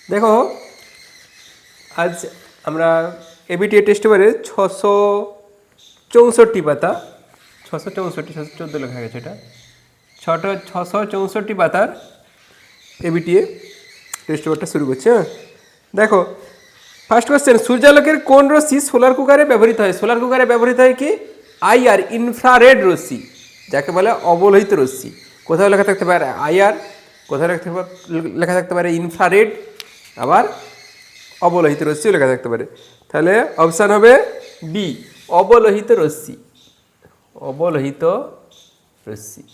দেখো আজ আমরা এবিটিএ টেস্ট পেপারে 664 পাতা 664 লেখা গেছে, এটা 664 পাতার এবিটিএ টেস্ট পেপারটা শুরু করছে। হ্যাঁ, দেখো ফার্স্ট কোশ্চেন, সূর্যালোকের কোন রশ্মি সোলার কুকারে ব্যবহৃত হয়? সোলার কুকারে ব্যবহৃত হয় কি? আইআর, ইনফ্রারেড রশ্মি, যাকে বলে অবলোহিত রশ্মি। কোথাও লেখা থাকতে পারে আইআর, কোথাও লেখা থাকতে পারে ইনফ্রারেড, আবার অবলোহিত রশ্মিও লেখা থাকতে পারে। তাহলে অপশান হবে বি, অবলোহিত রশ্মি। অবলোহিত রশ্মি,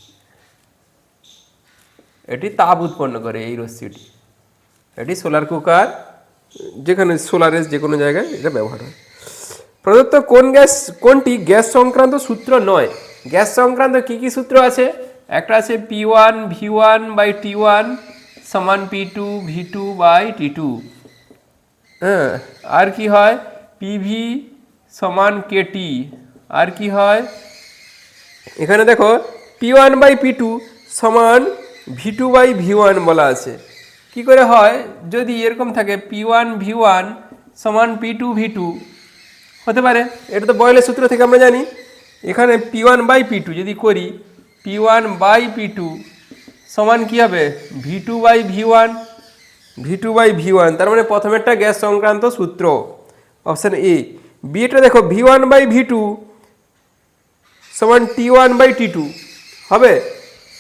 এটি তাপ উৎপন্ন করে, এই রশ্মিটি। এটি সোলার কুকার, যেখানে সোলারের যে কোনো জায়গায় এটা ব্যবহার হয়। প্রদত্ত কোনটি গ্যাস সংক্রান্ত সূত্র নয়? গ্যাস সংক্রান্ত কি কি সূত্র আছে? একটা আছে P1 V1/T1 সমান P2 V2/T2। হ্যাঁ, আর কি হয়? PV সমান KT। আর কি হয়? এখানে দেখো P1/P2 সমান V2/V1 বলা আছে। কি করে হয়? যদি এরকম থাকে P1 V1 সমান P2 V2 হতে পারে, এটা তো বয়েলের সূত্র থেকে আমরা জানি। এখানে P1/P2 যদি করি, P1/P2 সমান কি হবে? V2/V1। V2/V1, তার মানে প্রথমেরটা গ্যাস সংক্রান্ত সূত্র, অপশান এ। বি এটা দেখো V1/V2 সমান T1/T2 হবে,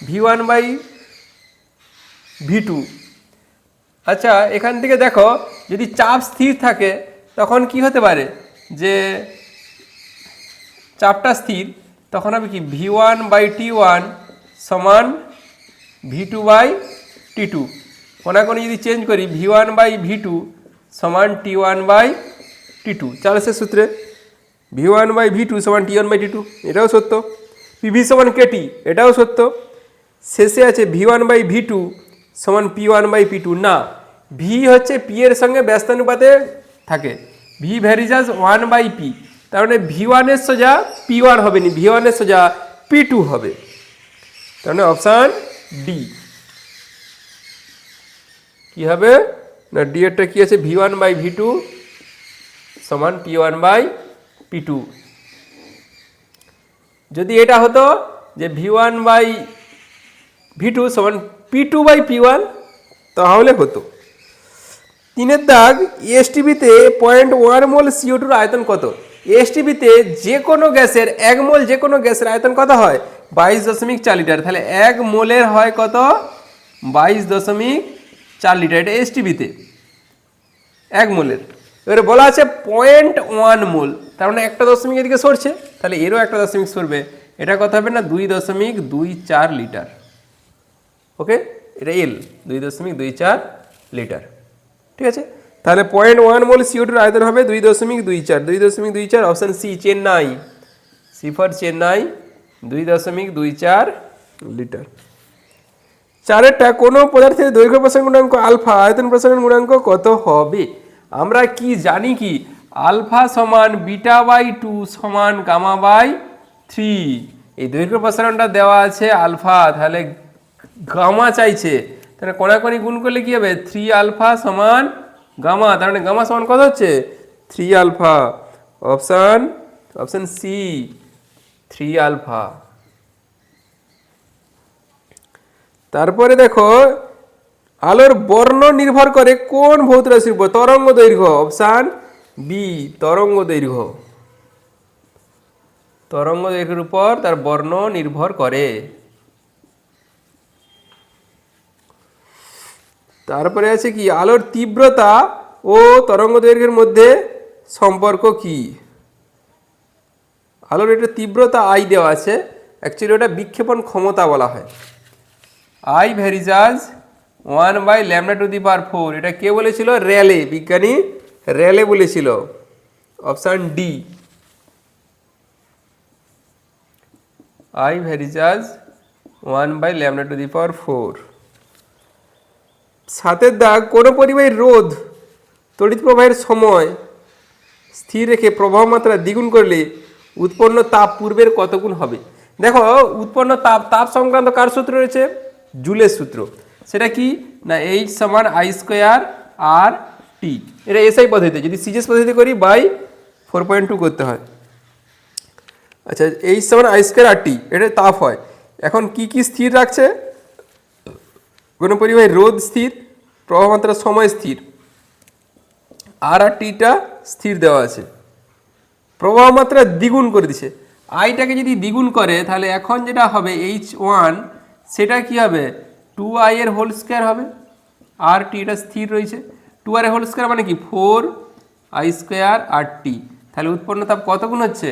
V1/V2। আচ্ছা, এখান থেকে দেখো যদি চাপ স্থির থাকে তখন কি হতে পারে? যে চাপটা স্থির, তখন হবে কি V1/T1 সমান V2/T2। কোনাকুনি যদি চেঞ্জ করি, V1/V2 সমান T1/T2, চার্লসের সূত্রে V1/V2 সমান T1/T2, এটাও সত্য। PV সমান KT, এটাও সত্য। শেষে আছে V1/V2 সমান P1/P2। না, V হচ্ছে P এর সঙ্গে ব্যস্তানুপাতে থাকে, V ভ্যারিজাস 1/P, তার মানে V1 এর সোজা P1 হবে না, V1 এর সোজা P2 হবে। তার মানে অপশান ডি কি হবে না, ডি এরটা কি আছে? V1/V2 সমান P1/P2। যদি এটা হতো যে V1/V2 সমান P2/P1 তাহলে হতো। 3 দাগ, এসটিভিতে 0.1 মোল CO2 আয়তন কত? এসটিভিতে যে কোনো গ্যাসের 1 মোল, যে কোনো গ্যাসের আয়তন কত হয়? 22.4 লিটার। তাহলে 1 মোলের হয় কত? 22.4 লিটার। এটা এসটিভিতে 1 মোলের। এবারে বলা আছে 0.1 মোল, তার মানে একটা দশমিক এদিকে সরছে, তাহলে এরও একটা দশমিক সরবে। এটা কত হবে না? 2.24 লিটার। ওকে, এটা এল, 2.24 লিটার। ঠিক আছে, তাহলে 0.1 মোল CO2 আয়তন হবে 2.24। 2.24, option C, Chennai. C for Chennai, 2.24 litre. 4টা কোনো পদার্থের দৈর্ঘ্য প্রসারণ গুণাঙ্ক আলফা, আয়তন প্রসারণ গুণাঙ্ক কত হবে? আমরা কি জানি কি? আলফা সমান β/2 সমান γ/3। এই দৈর্ঘ্য প্রসারণটা দেওয়া আছে আলফা, তাহলে গামা চাইছে, তাহলে কোনাকুনি গুণ করলে কি হবে? 3 আলফা সমান গামা, তার মানে গামা সমান কত হচ্ছে? 3 আলফা। Option C, 3 alpha. তারপরে দেখো আলোর বর্ণ নির্ভর করে কোন ভৌত রাশির উপর? তরঙ্গ দৈর্ঘ্য, অপশান বি, তরঙ্গ দৈর্ঘ্য। তরঙ্গ দৈর্ঘ্যের উপর তার বর্ণ নির্ভর করে। তারপরে আছে কি? আলোর তীব্রতা ও তরঙ্গ দৈর্ঘ্যের মধ্যে সম্পর্ক কি? আলোর এটা তীব্রতা আই দেওয়া আছে, অ্যাকচুয়ালি ওটা বিক্ষেপণ ক্ষমতা বলা হয়। I varies as 1/λ⁴। এটা কে বলেছিল? র্যালে, বিজ্ঞানী র্যালে বলেছিল। Option D, I varies as 1/λ⁴। 7 দাগ, কোনো পরিবাহীর রোধ তড়িৎ প্রবাহের সময় স্থির রেখে প্রবাহ মাত্রা দ্বিগুণ করলে উৎপন্ন তাপ পূর্বের কত গুণ হবে? দেখো উৎপন্ন তাপ সংক্রান্ত কার সূত্র রয়েছে? জুলের সূত্র। সেটা কি না, H সমান I স্কোয়ার আর টি, এটা এসআই পদ্ধতিতে। যদি সিজিএস পদ্ধতিতে করি বাই 4.2 করতে হয়। আচ্ছা, এইচ সমান আই স্কোয়ার আর টি, এটা তাপ হয়। এখন কি কি স্থির রাখছে? কোনো পরিবাহীর রোধ স্থির, প্রবাহ মাত্রা সময় স্থির, আর টিটা স্থির দেওয়া আছে। প্রবাহ মাত্রা দ্বিগুণ করে দিছে। আইটাকে যদি দ্বিগুণ করে তাহলে এখন যেটা হবে H1 সেটা কি হবে 2i এর হোল স্কোয়ার হবে, আর টিটা স্থির রয়েছে। 2r এর হোল স্কোয়ার মানে কি 4i স্কোয়ার আর টি। তাহলে উৎপন্ন তাপ কত গুণ হচ্ছে?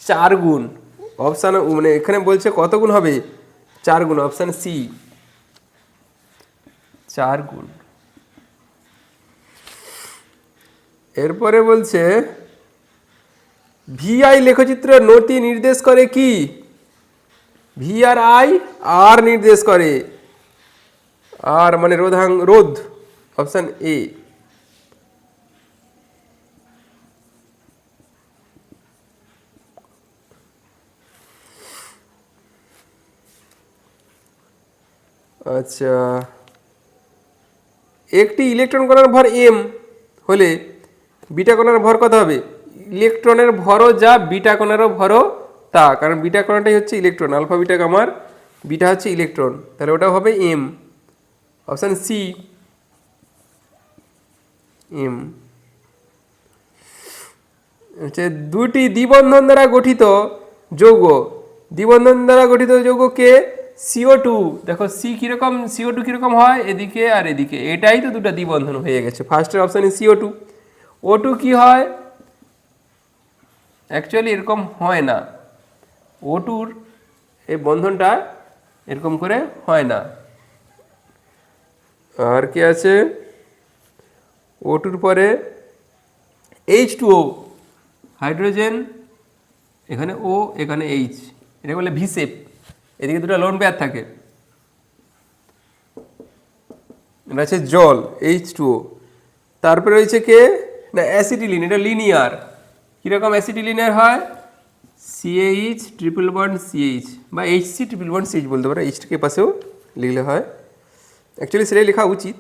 4 গুণ। অপশান মানে এখানে বলছে কত গুণ হবে? 4 গুণ, অপশান সি 4 গুণ। এরপরে বলছে ভিআই লেখচিত্র নতি নির্দেশ করে কি? ভি আর আই আর নির্দেশ করে, আর মানে রোধ, অপশন এ। আচ্ছা, একটি ইলেকট্রন কণার ভর এম হলে বিটা কণার ভর কত হবে? ইলেকট্রনের ভরও যা, বিটা কণারও ভরও তা, কারণ বিটা কণাটাই হচ্ছে ইলেকট্রন, আলফা বিটা গামার বিটা হচ্ছে ইলেকট্রন, তাহলে ওটা হবে এম, অপশান সি এম। হচ্ছে দুটি দ্বিবন্ধন দ্বারা গঠিত যৌগ, দ্বিবন্ধন দ্বারা গঠিত যৌগকে CO2, দেখো সি কিরকম, CO2 কিরকম হয় এদিকে আর এদিকে, এটাই তো দুটো দ্বিবন্ধন হয়ে গেছে। ফার্স্টের অপশানে CO2। O2 কি হয়? অ্যাকচুয়ালি এরকম হয় না, O2-র এই বন্ধনটা এরকম করে হয় না। আর কি আছে? O2-র পরে H2O, হাইড্রোজেন, এখানে O এখানে H, এটা বলে ভি শেপ, এদিকে দুটো লোন পেয়ার থাকে। এটা আছে জল H2O। তারপরে রয়েছে কে না অ্যাসিটিলিন, এটা লিনিয়ার। কীরকম অ্যাসিটিলিনের হয়? CH ট্রিপল বন্ড CH বা HC ট্রিপল বন্ড CH বলতে পারো, এইচটাকে পাশেও লিখলে হয়, অ্যাকচুয়ালি সেটাই লেখা উচিত।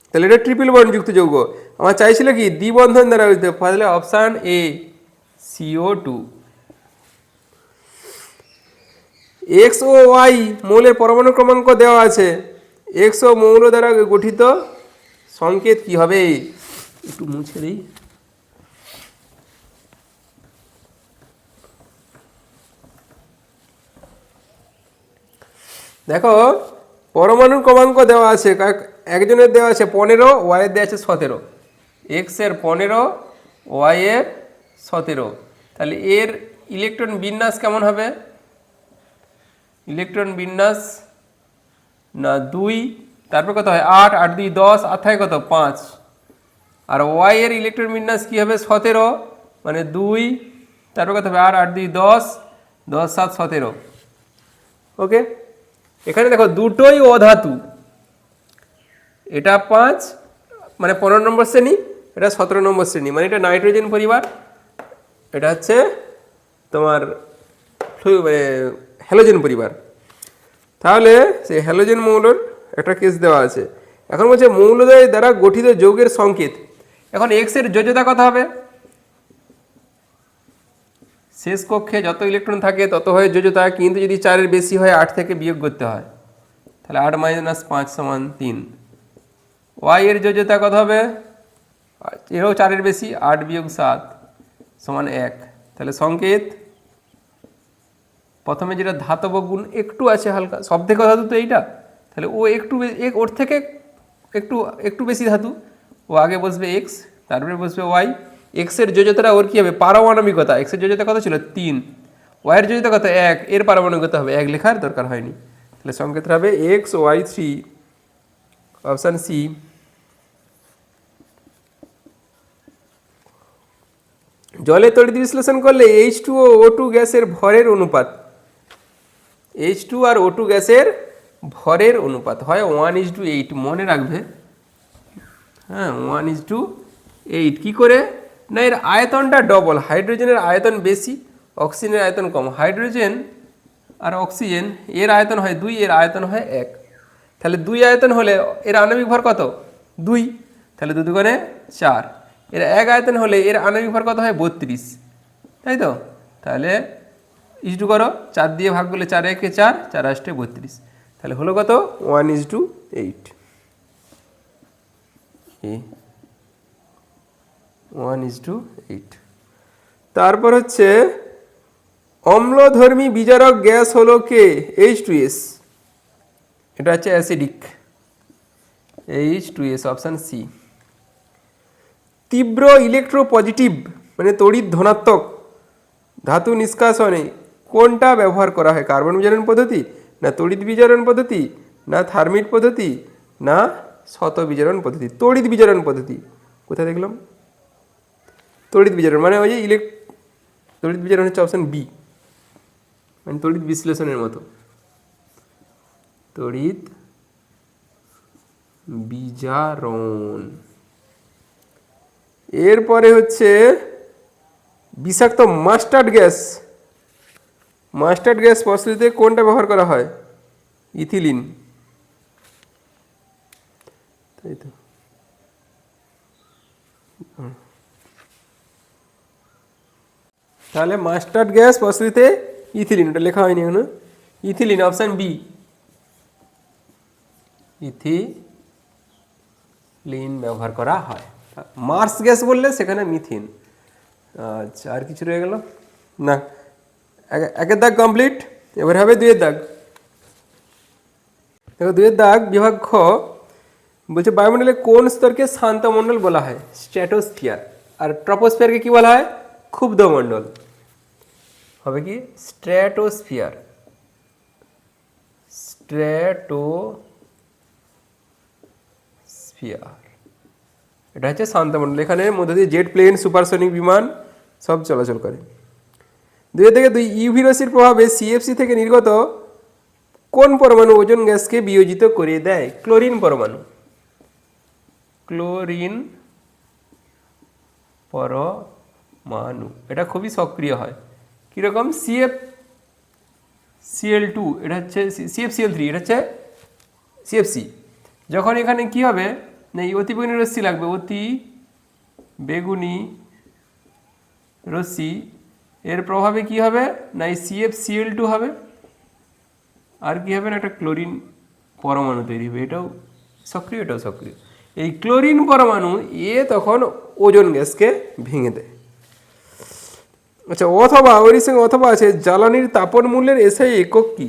তাহলে এটা ট্রিপল বন্ড যুক্ত যৌগ। আমার চাইছিল কি দ্বিবন্ধন দ্বারা হইতে, তাহলে অপশান এ CO2। এক্স ও ওয়াই মৌলের পরমাণু ক্রমাঙ্ক দেওয়া আছে, এক্স ও মৌল দ্বারা গঠিত সংকেত কি হবে? একটু মুছে দিই। দেখো পরমাণুর ক্রমাঙ্ক দেওয়া আছে, একজনের দেওয়া আছে 15, ওয়াইয়ের দেওয়া আছে 17। এক্স এর 15, ওয়াই এর 17, তাহলে এর ইলেকট্রন বিন্যাস কেমন হবে? ইলেকট্রন বিন্যাস না 2, তারপর কত হয় 8, 8 2 10, আর থাকে কত 5। আর ওয়াই এর ইলেকট্রন বিন্যাস কী হবে? 17, মানে 2, তারপর কত হবে 8, 8 2 10, 10 7 17। ওকে, এখানে দেখো দুটোই অধাতু, এটা 5 মানে 15 নম্বর শ্রেণী, এটা 17 নম্বর শ্রেণী, মানে এটা নাইট্রোজেন পরিবার, এটা হচ্ছে তোমার হ্যালোজেন পরিবার। তাহলে সেই হ্যালোজেন মৌলের একটা কেস দেওয়া আছে। এখন বলছে মৌলদ্বয় দ্বারা গঠিত যৌগের সংকেত। এখন এক্স এর যোজ্যতা কত হবে? শেষ কক্ষে যত ইলেকট্রন থাকে তত হয় যোজ্যতা, কিন্তু যদি 4-এর বেশি হয় 8 থেকে বিয়োগ করতে হয়, তাহলে 8 - 5 = 3। ওয়াই এর যোজ্যতা কত হবে? এরও 4-এর বেশি, 8 - 7 = 1। তাহলে সংকেত প্রথমে যেটা ধাতব গুণ একটু আছে হালকা, সব থেকে ধাতু তো এইটা, তাহলে ও একটু ওর থেকে একটু একটু বেশি ধাতু, ও আগে বসবে এক্স, তারপরে বসবে ওয়াই। এক্সের যোজ্যতাটা ওর কী হবে? পারমাণবিকতা। এক্সের যোজ্যতা কত ছিল? 3। ওয়াইয়ের যোজ্যতা কত? 1। এর পারমাণবিকতা হবে 1, লেখার দরকার হয়নি। তাহলে সংকেতটা হবে XY3, অপশান সি। জলে তড়িৎ বিশ্লেষণ করলে H2 ও O2 গ্যাসের ভরের অনুপাত, H2 আর O2 গ্যাসের ভরের অনুপাত হয় 1:8, মনে রাখবে। হ্যাঁ, 1:8। কী করে না? এর আয়তনটা ডবল, হাইড্রোজেনের আয়তন বেশি, অক্সিজেনের আয়তন কম। হাইড্রোজেন আর অক্সিজেন এর আয়তন হয় 2, এর আয়তন হয় 1। তাহলে 2 আয়তন হলে এর আণবিক ভর কত? 2। তাহলে 2 দুগুণে 4, এর 1 আয়তন হলে এর আণবিক ভর কত হয় 32, তাই তো? তাহলে ইস্টু করো, 4 দিয়ে ভাগ করলে 4 একে 4, 4 আষ্টে 32, তাহলে হলো কত 1:8, 1:8। তারপর হচ্ছে অম্লধর্মী বিজারক গ্যাস হলো কে? H2S, এটা হচ্ছে অ্যাসিডিক, H2S, অপশান সি। তীব্র ইলেকট্রোপজিটিভ মানে তড়িৎ ধনাত্মক ধাতু নিষ্কাশনে কোনটা ব্যবহার করা হয়? কার্বন বিজারণ পদ্ধতি, না তড়িৎ বিজারণ পদ্ধতি, না থার্মিট পদ্ধতি, না শত বিজারণ পদ্ধতি? তড়িৎ বিজারণ পদ্ধতি। কোথায় দেখলাম? তড়িৎ বিজারণ মানে ওই যে তড়িৎ বিজারণ হচ্ছে অপশান বি, মানে তড়িৎ বিশ্লেষণের মতো, তড়িৎ বিজারণ। এরপরে হচ্ছে বিষাক্ত মাস্টার্ড গ্যাস, মাস্টার্ড গ্যাস প্রস্তুতিতে কোনটা ব্যবহার করা হয়? ইথিলিন, তাই তো? তাহলে মাস্টার্ড গ্যাস প্রস্তুতিতে ইথিলিন, ওটা লেখা হয়নি এখনো, ইথিলিন, অপশান বি, ইথিলিন ব্যবহার করা হয়। মার্স গ্যাস বললে সেখানে মিথিন। আচ্ছা, আর কিছু রয়ে গেল না? একের দাগ কমপ্লিট, এবার হবে 2 এর দাগ। দেখো 2 এর দাগ বিভাগ খ বলছে বায়ুমণ্ডলে কোন স্তরকে শান্ত মণ্ডল বলা হয়? স্ট্র্যাটোস্ফিয়ার। আর ট্রপোস্ফিয়ারকে কি বলা হয়? ক্ষুব্ধ মণ্ডল। হবে কি? স্ট্র্যাটোস্ফিয়ার, স্ট্র্যাটোস্ফিয়ার, এটা হচ্ছে শান্ত মণ্ডল। এখানে মধ্যে দিয়ে জেট প্লেন, সুপারসনিক বিমান সব চলাচল করে। 2 থেকে 2 ইউভি রশ্মির প্রভাবে সিএফসি থেকে নির্গত কোন পরমাণু ওজোন গ্যাসকে বিয়োজিত করে দেয়? ক্লোরিন পরমাণু, ক্লোরিন পরমাণু, এটা খুবই সক্রিয় হয়। কীরকম? CFCl2, এটা হচ্ছে CFCl3, এটা হচ্ছে CFC। যখন এখানে কি হবে না, এই অতি বেগুনি রশ্মি লাগবে, অতি বেগুনি রশ্মি, এর প্রভাবে কি হবে না এই CFCl2 হবে, আর কি হবে না একটা ক্লোরিন পরমাণু তৈরি হবে, এটাও সক্রিয়, এটাও সক্রিয়। এই ক্লোরিন পরমাণু তখন ওজোন গ্যাসকে ভেঙে দেয়। আচ্ছা, অথবা ওর সঙ্গে অথবা আছে জ্বালানির তাপন মূল্যের এসআই একক কি?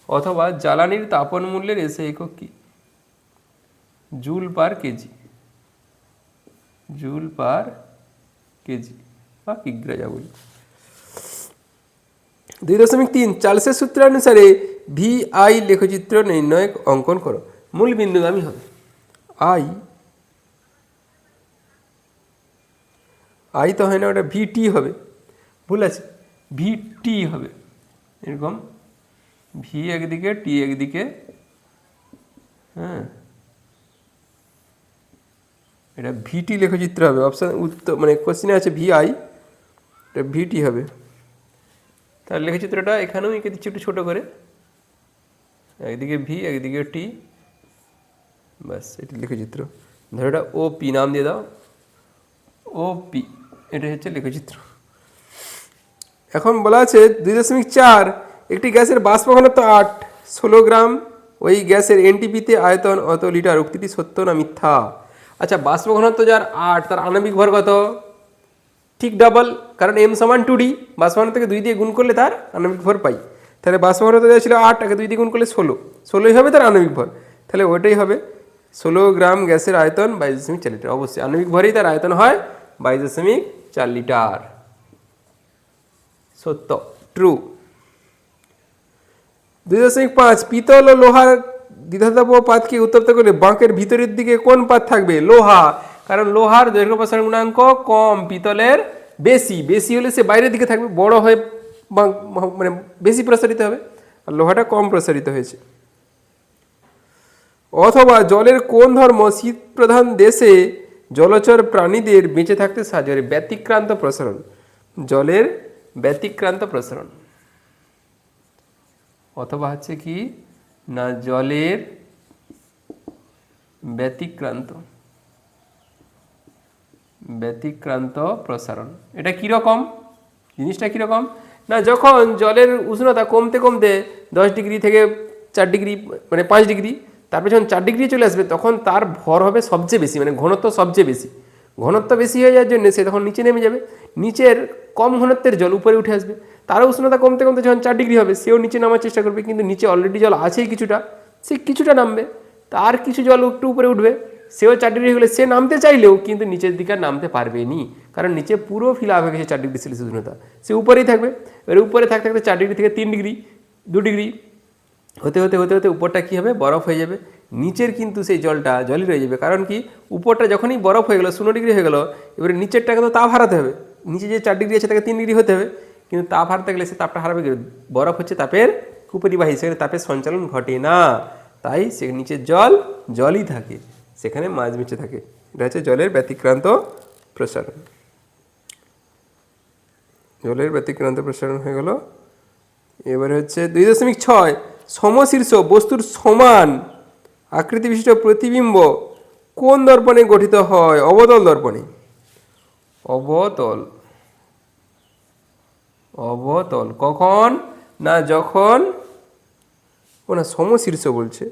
অথবা জ্বালানির তাপন মূল্যের এসআই একক কি? Joule per KG, joule per KG বা কিগ্রা যা বলি। 2.3 চার্লসের সূত্রানুসারে VI লেখচিত্র নির্ণয় অঙ্কন করো। মূল বিন্দুগামী হবে, আই তো হয় না, ওটা VT হবে, ভুল আছে, VT হবে এরকম, V একদিকে, T একদিকে, হ্যাঁ, এটা VT লেখচিত্র হবে। অপশান উত্তর মানে কোশ্চিনে আছে VI, এটা VT হবে। তার লেখচিত্রটা এখানেও এঁকে দিচ্ছি একটু ছোটো করে, একদিকে V একদিকে T, ব্যাস এটি লেখচিত্র। ধরো এটা OP নাম দিয়ে দাও, OP, এটা হচ্ছে লেখচিত্র। এখন বলা আছে 2.4 একটি গ্যাসের বাষ্প ঘনত্ব 8, 16 গ্রাম, ওই গ্যাসের এনটিপিতে আয়তন অত লিটার, উক্তিটি সত্য না মিথ্যা? আচ্ছা, বাষ্প ঘনত্ব যার 8, তার আণবিক ভর কত? ঠিক ডাবল, কারণ M সমান 2D, বাষ্প ঘনত্বকে 2 দিয়ে গুণ করলে তার আণবিক ভর পাই। তাহলে বাষ্প ঘনত্ব যা ছিল 8, তাকে 2 দিয়ে গুণ করলে 16ই হবে তার আণবিক ভর, তাহলে ওইটাই হবে 16 গ্রাম গ্যাসের আয়তন 22.4 লিটার। অবশ্যই আণবিক ভরেই তার আয়তন হয় 22.4 লিটার, সত্য, ট্রু। 2.5 পিতল ও লোহার দ্বিধাতব পাতকে উত্তপ্ত করলে বাঁকের ভিতরের দিকে কোন পাত থাকবে? লোহা, কারণ লোহার দৈর্ঘ্য প্রসারণ গুণাঙ্ক কম, পিতলের বেশি, বেশি হলে সে বাইরের দিকে থাকবে, বড় হয়ে মানে বেশি প্রসারিত হবে, আর লোহাটা কম প্রসারিত হয়েছে। অথবা জলের কোন ধর্ম শীত প্রধান দেশে জলচর প্রাণীদের বেঁচে থাকতে সাহায্য করে? ব্যতিক্রান্ত প্রসারণ, জলের ব্যতিক্রান্ত প্রসারণ। অথবা হচ্ছে কি না জলের ব্যতিক্রান্ত ব্যতিক্রান্ত প্রসারণ। এটা কীরকম, জিনিসটা কীরকম না, যখন জলের উষ্ণতা কমতে কমতে 10 ডিগ্রি থেকে 4 ডিগ্রি মানে 5 ডিগ্রি, তারপরে যখন 4 ডিগ্রি চলে আসবে তখন তার ভর হবে সবচেয়ে বেশি, মানে ঘনত্ব সবচেয়ে বেশি। ঘনত্ব বেশি হয়ে যাওয়ার জন্য সে তখন নিচে নেমে যাবে, নিচের কম ঘনত্বের জল উপরে উঠে আসবে। তারও উষ্ণতা কমতে কমতে যখন 4 ডিগ্রি হবে সেও নিচে নামার চেষ্টা করবে, কিন্তু নিচে অলরেডি জল আছেই কিছুটা, সে কিছুটা নামবে। তার কিছু জল একটু উপরে উঠবে, সেও 4 ডিগ্রি হলে সে নামতে চাইলেও কিন্তু নিচের দিকে আর নামতে পারবে নি, কারণ নিচে পুরো ফিল আপ হয়ে গেছে 4 ডিগ্রি সেলসিয়াস উষ্ণতা, সে উপরেই থাকবে। এবার উপরে থাকতে থাকতে 4 ডিগ্রি থেকে 3 ডিগ্রি 2 ডিগ্রি হতে হতে হতে হতে উপরটা কী হবে, বরফ হয়ে যাবে। নিচের কিন্তু সেই জলটা জলই রয়ে যাবে, কারণ কি উপরটা যখনই বরফ হয়ে গেলো 0 ডিগ্রি হয়ে গেলো, এবারে নিচেরটাকে তো তাপ হারাতে হবে। নিচে যে 4 ডিগ্রি আছে তাকে 3 ডিগ্রি হতে হবে, কিন্তু তাপ হারাতে গেলে সে তাপটা হারাবে। বরফ হচ্ছে তাপের কুপরিবাহী, সেখানে তাপের সঞ্চালন ঘটে না, তাই সে নিচের জল জলই থাকে, সেখানে মাছ মিশে থাকে। এটা হচ্ছে জলের ব্যতিক্রান্ত প্রসারণ। জলের ব্যতিক্রান্ত প্রসারণ হয়ে গেল। এবারে হচ্ছে 2.6 সমশীর্ষ বস্তুর সমান আকৃতি বিশিষ্ট প্রতিবিম্ব কোন দর্পণে গঠিত হয়? অবতল দর্পণে। অবতল, অবতল কখন না, যখন ও না সমশীর্ষ বলছে,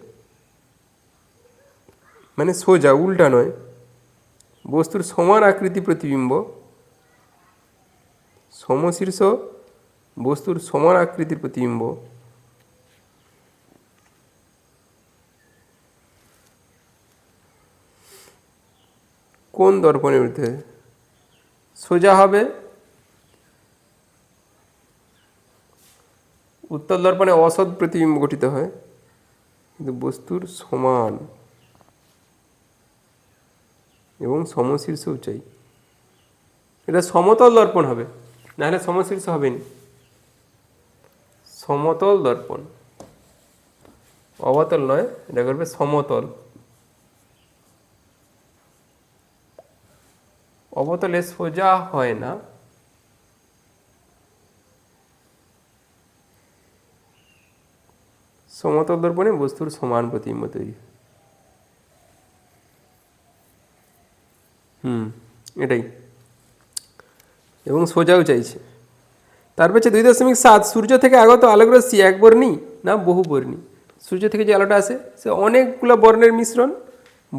মানে সোজা, উল্টা নয়। বস্তুর সমান আকৃতি প্রতিবিম্ব, সমশীর্ষ বস্তুর সমান আকৃতির প্রতিবিম্ব কোন দর্পণে উঠতে সোজা হবে? উত্তল দর্পণে অসৎ প্রতিবিম্ব গঠিত হয়, কিন্তু বস্তুর সমান এবং সমশীর্ষ উচ্চাই। এটা সমতল দর্পণ হবে, নাহলে সমশীর্ষ হবে না। সমতল দর্পণ, অবতল নয়, এটা করবে সমতল। অবতলে সোজা হয় না, সমতল দর্পণে বস্তুর সমান প্রতিবিম্ব তৈরি। এটাই, এবং সোজাও চাইছে। তারপর হচ্ছে 2.7 সূর্য থেকে আগত আলোকরশ্মি একবর্ণী না বহুবর্ণী? সূর্য থেকে যে আলোটা আসে সে অনেকগুলো বর্ণের মিশ্রণ,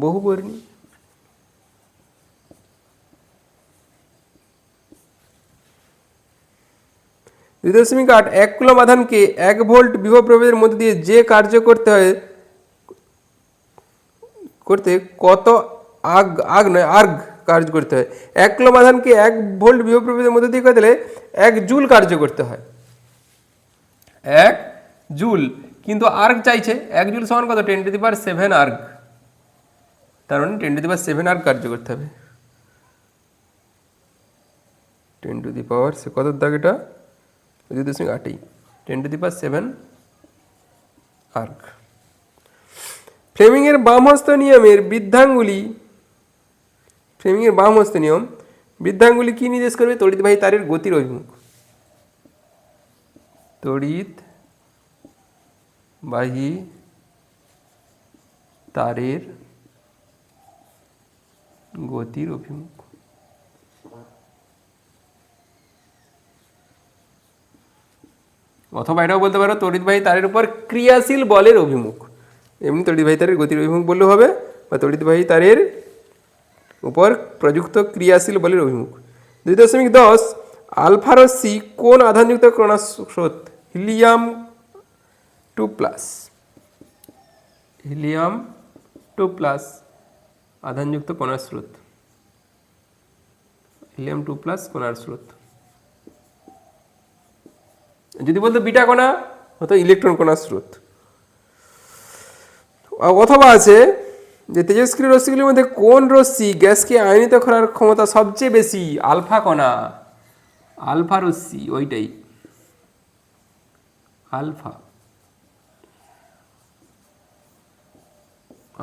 বহুবর্ণী। 2.8 1 কুলম্ব আধানকে 1 ভোল্ট বিভব প্রভেদের মধ্যে দিয়ে যে কার্য করতে হয় করতে কত আর্গ কার্য করতে হয়? 1 কুলম্ব আধানকে 1 ভোল্ট বিভব প্রভেদের মধ্যে দিয়ে করতে হলে 1 জুল কার্য করতে হয়, 1 জুল। কিন্তু আর্গ চাইছে 1 জুল সমান কত, 10⁷ আর্গ। তার মানে 10⁷ আর্গ কার্য করতে হবে। 10⁻, সে কত দাগ এটা, 2.8, 10⁷ আর্গ। ফ্লেমিংয়ের বামহস্ত নিয়মের বৃদ্ধাঙ্গুলি, ফ্লেমিংয়ের বামহস্ত নিয়ম বৃদ্ধাঙ্গুলি কি নির্দেশ করবে? তড়িৎবাহী তারের গতির অভিমুখ। তড়িৎবাহী তারের গতির অভিমুখ। অথবা এটাও বলতে পারো তড়িৎবাহী তারের উপর ক্রিয়াশীল বলের অভিমুখ। এমনি তড়িৎবাহী তারের গতির অভিমুখ বললেও হবে, বা তড়িৎবাহী তারের উপর প্রযুক্ত ক্রিয়াশীল বলের অভিমুখ। 2.10 আলফা রশ্মি কোন আধানযুক্ত কণার স্রোত? হিলিয়াম 2+, হিলিয়াম 2+ আধানযুক্ত কণার স্রোত, হিলিয়াম 2+ কণার স্রোত। যদি বলতো বিটা কণা হতো ইলেকট্রন কণার স্রোত। অথবা আছে যে তেজস্ক্রিয় রশ্মিগুলির মধ্যে কোন রশ্মি গ্যাসকে আয়নিত করার ক্ষমতা সবচেয়ে বেশি? আলফা কণা, আলফা রশ্মি, ওইটাই আলফা,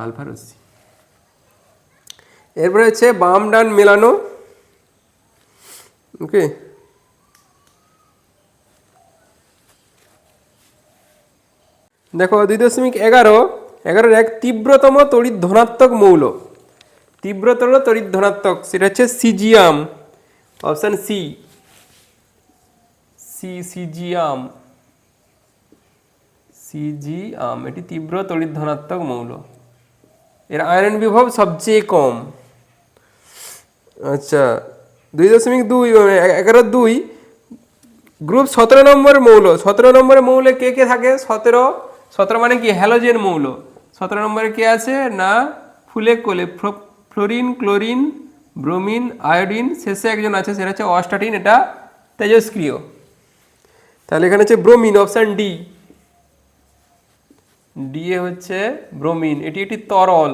আলফা রশ্মি। এরপরে হচ্ছে বাম ডান মেলানো। ওকে, দেখো 2.11 এক তীব্রতম তড়িৎ ধনাত্মক মৌল, তীব্রতর তড়িৎ ধনাত্মক সেটা হচ্ছে caesium, option C, caesium. Caesium এটি তীব্র তড়িৎ ধনাত্মক মৌল, এর আয়রন বিভব সবচেয়ে কম। আচ্ছা 2.2 11.2 গ্রুপ 17 নম্বর মৌল, 17 নম্বরের মৌলে কে কে থাকে? 17 মানে কি হ্যালোজেন মৌল। 17 নম্বরে কে আছে না ফুলে কোলে, ফ্লোরিন, ক্লোরিন, ব্রোমিন, আয়োডিন, শেষে একজন আছে সেটা হচ্ছে অস্টাটিন, এটা তেজস্ক্রিয়। তাহলে এখানে হচ্ছে bromine, option D, D A হচ্ছে ব্রোমিন, এটি একটি তরল,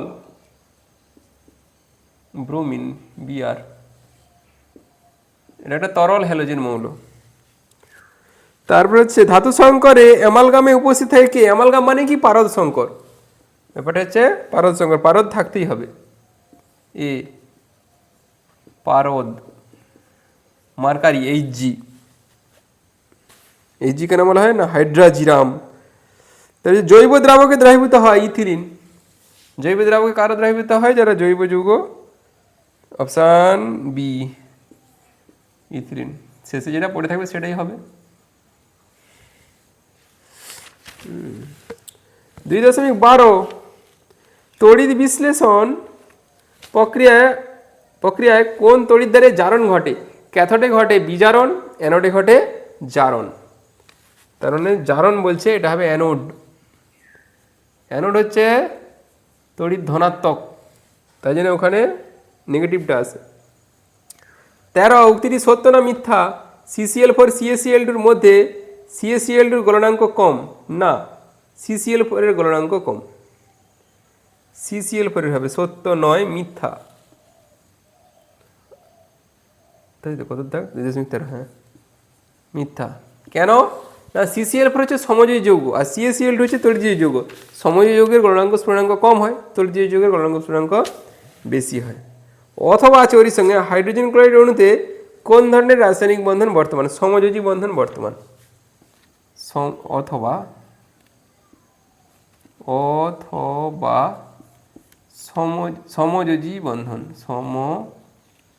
ব্রোমিন বিআর, এটা একটা তরল হ্যালোজেন মৌল। তারপর হচ্ছে ধাতু সংকরে অ্যামালগামে উপস্থিত থাকে কে? অ্যামালগাম মানে কি পারদ সংকর, ব্যাপারটা হচ্ছে পারদ সংকর, পারদ থাকতেই হবে। এ পারদ, মার্কারি এইচজি, এইচজি কেন বলা হয় না হাইড্রাজিরাম। তাহলে জৈব দ্রাবকে দ্রাবীভূত হয় ইথিলিন, জৈব দ্রাবকে কারা দ্রাবীভূত হয়? যারা জৈব যৌগ, অপশান বি ইথিলিন, শেষে যেটা পড়ে থাকবে সেটাই হবে। 2.12 তড়িৎ বিশ্লেষণ প্রক্রিয়ায় কোন তড়িৎ দ্বারে জারণ ঘটে? ক্যাথোডে ঘটে বিজারণ, অ্যানোডে ঘটে জারণ। তার মানে জারণ বলছে, এটা হবে অ্যানোড। অ্যানোড হচ্ছে তড়িৎ ধনাত্মক, তাই জন্য ওখানে নেগেটিভটা আছে। 13 উক্তিটি সত্য না মিথ্যা? CCl4 CaCl2 মধ্যে CaCl2 গলনাঙ্ক কম না, CCl4 এর গলনাঙ্ক কম, CCl4 এর হবে, সত্য নয় মিথ্যা। তাই তো কত দাগ 2.13, হ্যাঁ মিথ্যা। কেন না CCl4 হচ্ছে সমযোজী যৌগ আর CaCl2 হচ্ছে তড়িৎজয়ী যৌগ, সমযোজী যৌগের গলনাঙ্ক স্ফুটনাঙ্ক কম হয়, তড়িৎজয়ী যৌগের গলনাঙ্ক স্ফুটনাঙ্ক বেশি হয়। অথবা আছে ওর সঙ্গে হাইড্রোজেন ক্লোরাইড অণুতে কোন ধরনের রাসায়নিক বন্ধন বর্তমান? সমযোজী বন্ধন বর্তমান। অথবা সমযোজী বন্ধন, সমযোজী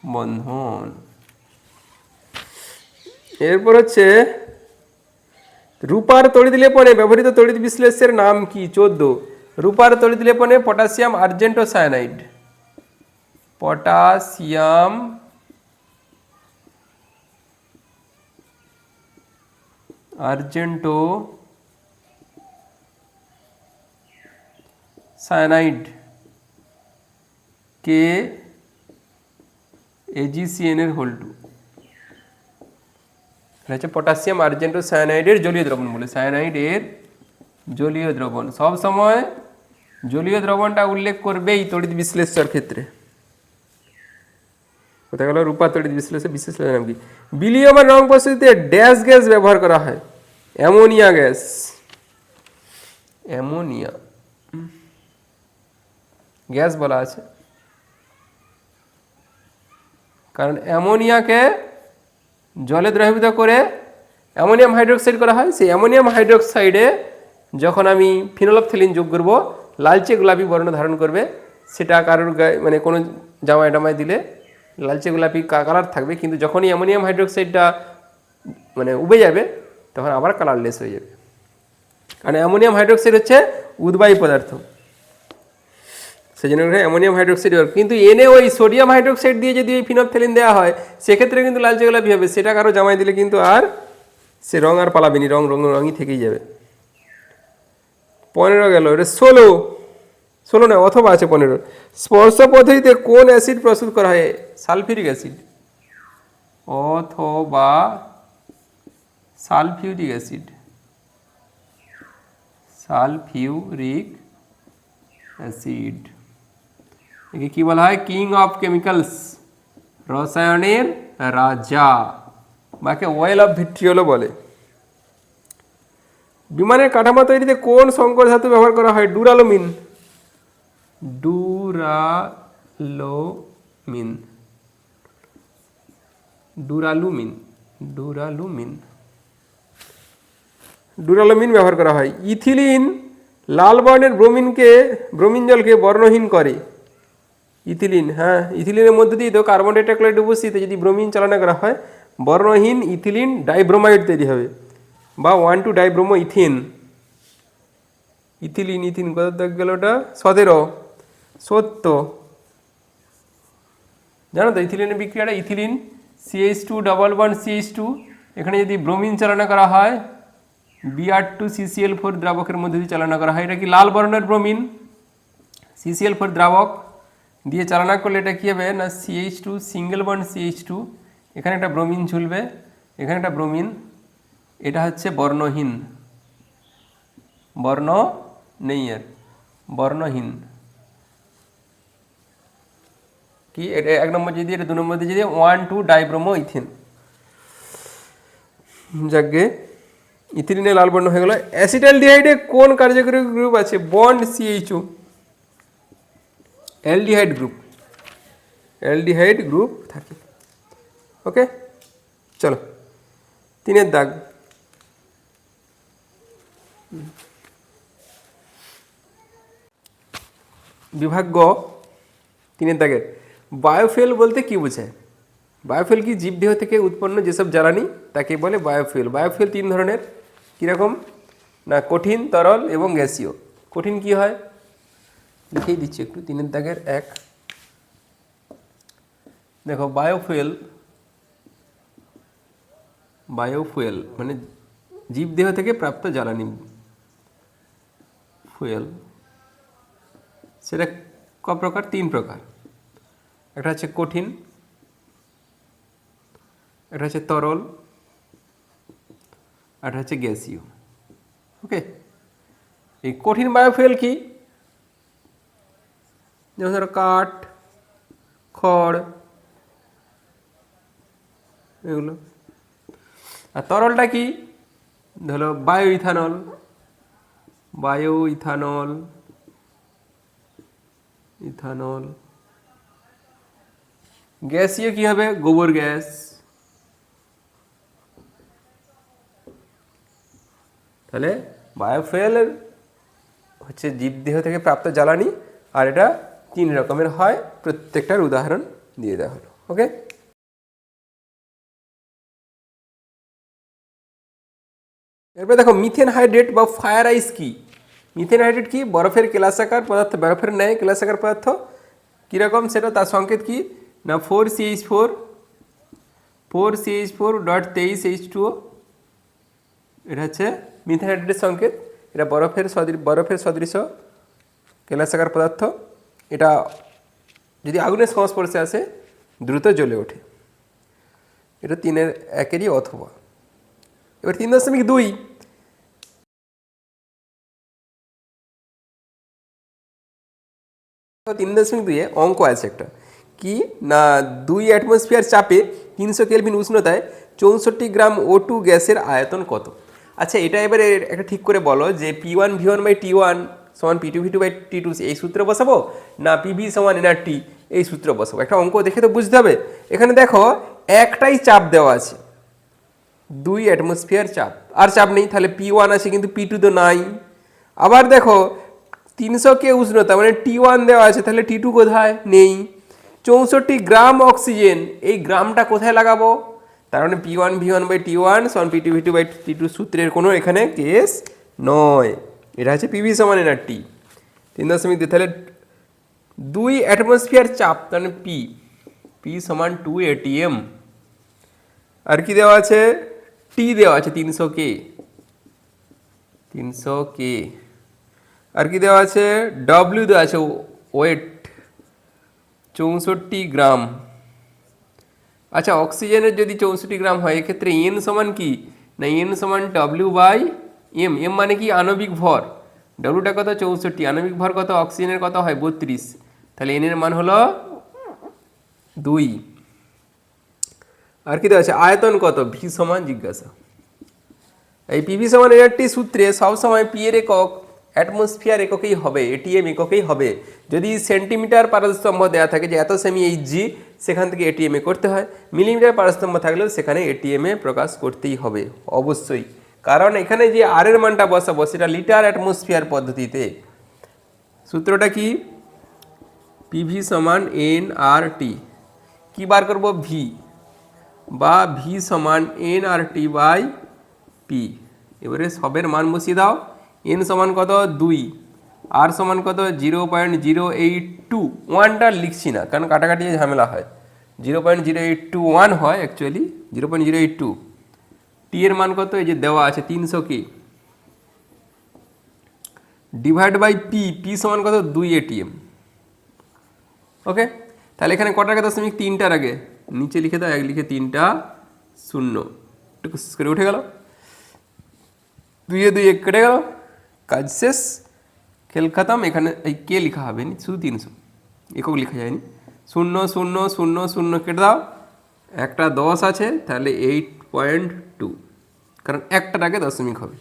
বন্ধন। এরপর হচ্ছে রূপার তড়িৎ লেপনে ব্যবহৃত তড়িৎ বিশ্লেষের নাম কি? 14 রূপার তড়িৎ লেপনে potassium argento cyanide, potassium argento cyanide কে AgCN এর হোল 2, এটা হচ্ছে পটাশিয়াম আর্জেন্টো সায়ানাইডের জলীয় দ্রবণ বলে। সায়ানাইডের জলীয় দ্রবণ, সব সময় জলীয় দ্রবণটা উল্লেখ করবেই তড়িৎ বিশ্লেষণের ক্ষেত্রে। কোথায় গেল রূপা তড়িৎ বিশ্লেষণের নাম কি? বিলিয়মান রং প্রস্তুতিতে ড্যাশ গ্যাস ব্যবহার করা হয়? অ্যামোনিয়া গ্যাস, অ্যামোনিয়া গ্যাস বলা আছে কারণ অ্যামোনিয়াকে জলে দ্রবীভূত করে অ্যামোনিয়াম হাইড্রোক্সাইড করা হয়। সেই অ্যামোনিয়াম হাইড্রোক্সাইডে যখন আমি ফিনোলফথেলিন যোগ করব, লালচে গোলাপি বর্ণ ধারণ করবে, সেটা কারোর গায়ে মানে কোনো জামায় টামায় দিলে লালচে গোলাপি কালার থাকবে, কিন্তু যখনই অ্যামোনিয়াম হাইড্রোক্সাইডটা মানে উবে যাবে তখন আবার কালারলেস হয়ে যাবে, কারণ অ্যামোনিয়াম হাইড্রোক্সাইড হচ্ছে উদ্বায়ী পদার্থ, সেই জন্য অ্যামোনিয়াম হাইড্রোক্সাইড। কিন্তু এনে ওই সোডিয়াম হাইড্রোক্সাইড দিয়ে যদি এই ফিনফথেলিন দেওয়া হয় সেক্ষেত্রে কিন্তু লালচে গোলাপি হবে, সেটা কারো জামায় দিলে কিন্তু আর সে রং আর পালাবেনি, রঙই থেকেই যাবে। 15 গেল, এটা 16 না অথবা আছে 15। স্পর্শ পদ্ধতিতে কোন অ্যাসিড প্রস্তুত করা হয়? সালফিউরিক অ্যাসিড অথবা সালফিউরিক অ্যাসিড, সালফিউরিক অ্যাসিড। একে কি বলা হয়? কিং অফ কেমিক্যালস, রসায়নের রাজা, বাকে ওয়েল অফ ভিট্রিয়লও বলে। বিমানের কাঠামো তৈরিতে কোন সংকর ধাতু ব্যবহার করা হয়? Duralumin, duralumin, duralumin, duralumin, duralumin ব্যবহার করা হয়। ইথিলিন লাল বর্ণের ব্রোমিন জলকে বর্ণহীন করে ইথিলিন। হ্যাঁ, ইথিলিনের মধ্যে দিয়ে তো কার্বন টেট্রাক্লোরাইড উপস্থিত যদি ব্রোমিন চালনা করা হয় বর্ণহীন ইথিলিন ডাইব্রোমাইড তৈরি হবে বা 1,2-ডাইব্রোমো ইথিন। ইথিলিন কত দেখ গেল ওটা 17 70। জানো তো ইথিলিনের বিক্রিয়াটা ethylene CH2 double bond CH2, এখানে যদি ব্রোমিন চালনা করা হয় Br2CCl4 দ্রাবকের মধ্যে দিয়ে চালনা করা হয়, এটা কি লাল বর্ণের ব্রোমিন। CCl4 দ্রাবক দিয়ে চালনা করলে এটা কী হবে না CH2 সিঙ্গেল বন্ড CH2, এখানে একটা ব্রোমিন ঝুলবে, এখানে একটা ব্রোমিন, এটা হচ্ছে বর্ণহীন, বর্ণ নেই এর, বর্ণহীন। কি এটা 1 নম্বর যদি, এটা 2 নম্বর দিয়ে যদি 1,2-ডাইব্রোমো ইথিন। যাকে ইথিলিনে লাল বর্ণ হয়ে গেল। অ্যাসিটালডিহাইডে কোন কার্যকরী গ্রুপ আছে? বন্ড CH2, অ্যালডিহাইড গ্রুপ থাকে। ওকে, চলো 3 দাগ। বিভাগ গ 3 দাগের বায়োফুয়েল বলতে কি বোঝায়? বায়োফুয়েল কি জীবদেহ থেকে উৎপন্ন যেসব জ্বালানি তাকে বলে বায়োফুয়েল। বায়োফুয়েল 3 ধরনের, কীরকম না কঠিন, তরল এবং গ্যাসীয়। কঠিন কি হয় লিখেই দিচ্ছি একটু, 3 দাগের 1। দেখো বায়োফুয়েল মানে জীবদেহ থেকে প্রাপ্ত জ্বালানি ফুয়েল, সেটা ক প্রকার? 3 প্রকার। একটা হচ্ছে কঠিন, একটা হচ্ছে তরল, একটা হচ্ছে গ্যাসীয়। ওকে, এই কঠিন বায়োফুয়েল কি? যেমন ধরো কাঠ, খড়, এগুলো। আর তরলটা কি? ধরো বায়োইথানল, ইথানল। গ্যাসীয় কি হবে? গোবর গ্যাস। তাহলে বায়োফুয়েলের হচ্ছে জীবদেহ থেকে প্রাপ্ত জ্বালানি, আর এটা 3 রকমের হয়, প্রত্যেকটার উদাহরণ দিয়ে দেওয়া হলো। ওকে, এরপরে দেখো মিথেন হাইড্রেট বা ফায়ার আইস কি? মিথেন হাইড্রেট কি? বরফের কেলাসাকার পদার্থ, বরফের ন্যায় কেলাসাকার পদার্থ। কীরকম সেটা? তার সংকেত কি না 4CH4.23H2O, এটা হচ্ছে মিথেন হাইড্রেটের সংকেত। এটা বরফের সদৃশ কেলাসাকার পদার্থ। এটা যদি আগুনের সংস্পর্শে আসে দ্রুত জ্বলে ওঠে। এটা 3-এর 1-এরই অথবা। এবার 3.2 3.2 অঙ্ক আছে একটা, কি না 2 অ্যাটমসফিয়ার চাপে 300 কেলভিন উষ্ণতায় 64 গ্রাম O2 গ্যাসের আয়তন কত? আচ্ছা, এটা এবারে একটা ঠিক করে বলো যে P1V1/T1 সমান P2V2/T2 এই সূত্র বসাবো না PV সমান nRT এই সূত্র বসাবো? একটা অঙ্ক দেখে তো বুঝতে হবে। এখানে দেখো একটাই চাপ দেওয়া আছে, 2 অ্যাটমসফিয়ার চাপ, আর চাপ নেই, তাহলে P1 আছে কিন্তু P2 তো নাই। আবার দেখো 300 কে উষ্ণতা মানে T1 দেওয়া আছে, তাহলে T2 কোথায়? নেই। 64 গ্রাম অক্সিজেন, এই গ্রামটা কোথায় লাগাবো? তার মানে P1V1/T1 সমান P2V2/T2 সূত্রের কোনো এখানে কেস নয়। এটা হচ্ছে PV সমান nRT। 3.2 তাহলে 2 অ্যাটমসফিয়ার চাপ, তাহলে P সমান 2 ATM। আর কি দেওয়া আছে? টি দেওয়া আছে 300K। আর কি দেওয়া আছে? ডব্লিউ দেওয়া আছে, ওয়েট 64 গ্রাম। আচ্ছা, অক্সিজেনের যদি 64 গ্রাম হয় এক্ষেত্রে এন সমান কি না এন সমান W/M। এম মানে কি? আণবিক ভর। ডব্লিউটা কত? 64। আণবিক ভর কত? অক্সিজেনের কত হয়? 32। তাহলে এন এর মান হলো 2। আর কি দেওয়া আছে? আয়তন কত? ভি সমান জিজ্ঞাসা। এই পিভি সমান nRT সূত্রে সবসময় পি এর একক অ্যাটমসফিয়ার এককেই হবে, এটিএম এককেই হবে। যদি সেন্টিমিটার পারস্তম্ভ দেওয়া থাকে যে এত সেমি Hg, সেখান থেকে এটিএম এ করতে হয়। মিলিমিটার পারস্তম্ভ থাকলেও সেখানে এটিএম এ প্রকাশ করতেই হবে অবশ্যই, কারণ এখানে যে আর এর মানটা বসাবো সেটা লিটার অ্যাটমসফিয়ার পদ্ধতিতে। সূত্রটা কি? পিভি সমান এন আর টি, কী বার করবো? ভি, বা ভি সমান N R T by P. এবারে সবের মান বসিয়ে দাও। এন সমান কত? 2, আর সমান কত? 0.0821। ওয়ানটা লিখছি না কারণ কাটাকাটি ঝামেলা হয়। 0.0821 হয় অ্যাকচুয়ালি, 0.082। টি এর মান কত? এই যে দেওয়া আছে 300 কে, ডিভাইড বাই পি, পি সমান কত? 2 ATM। ওকে, তাহলে এখানে কটাকে দশমিক? 3টার আগে নিচে লিখে দাও, 1 লিখে 3টা 0, একটু করে উঠে গেল, 2 এ 2 কেটে গেল, কাজ শেষ, খেল খতম। এখানে এই কে লেখা হবে নি, শুধু 300, একক লেখা যায়নি। 0 0 0 0 কেটে দাও, একটা 10 আছে, তাহলে 8.2, কারণ একটার আগে দশমিক হবে।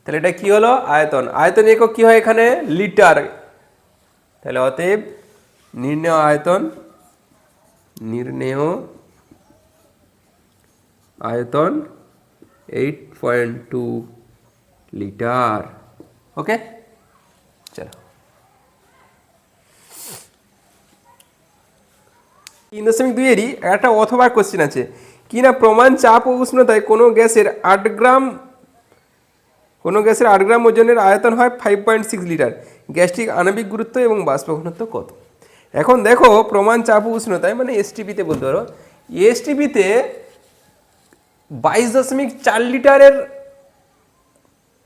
তাহলে এটা কি হলো? আয়তন। আয়তন একক কি হয় এখানে? লিটার। তাহলে অতএব নির্ণেয় আয়তন, নির্ণেয় আয়তন 8.2 লিটার। ওকে, চলো 3.2 এরই একটা অথবা কোশ্চেন আছে কি না, প্রমাণ চাপ ও উষ্ণতায় কোনো গ্যাসের 8 গ্রাম ওজনের আয়তন হয় 5.6 লিটার। গ্যাসটির আণবিক গুরুত্ব এবং বাষ্প ঘনত্ব কত? এখন দেখো, প্রমাণ চাপ ও উষ্ণতায় মানে এসটিপিতে বলতে পারো, এসটিপিতে 22.4 লিটারের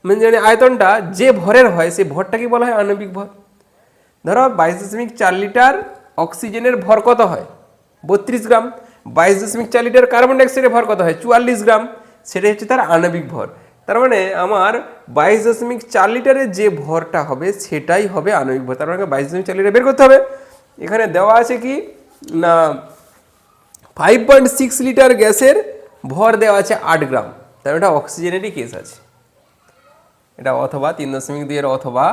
মানে আয়তনটা যে ভরের হয় সেই ভরটাকে বলা হয় আণবিক ভর। ধরো 22.4 লিটার অক্সিজেনের ভর কত হয়? 32 গ্রাম। 22.4 লিটার কার্বন ডাইঅক্সাইডের ভর কত হয়? 44 গ্রাম। সেটা হচ্ছে তার আণবিক ভর। তার মানে আমার 22.4 লিটারের যে ভরটা হবে সেটাই হবে আণবিক ভর। তার মানে 22.4 লিটার বের করতে হবে। এখানে দেওয়া আছে কি না, 5.6 লিটার গ্যাসের ভর দেওয়া আছে 8 গ্রাম, তার এটা অক্সিজেনেরই কেস আছে। এটা অথবা 3.2 এর অথবা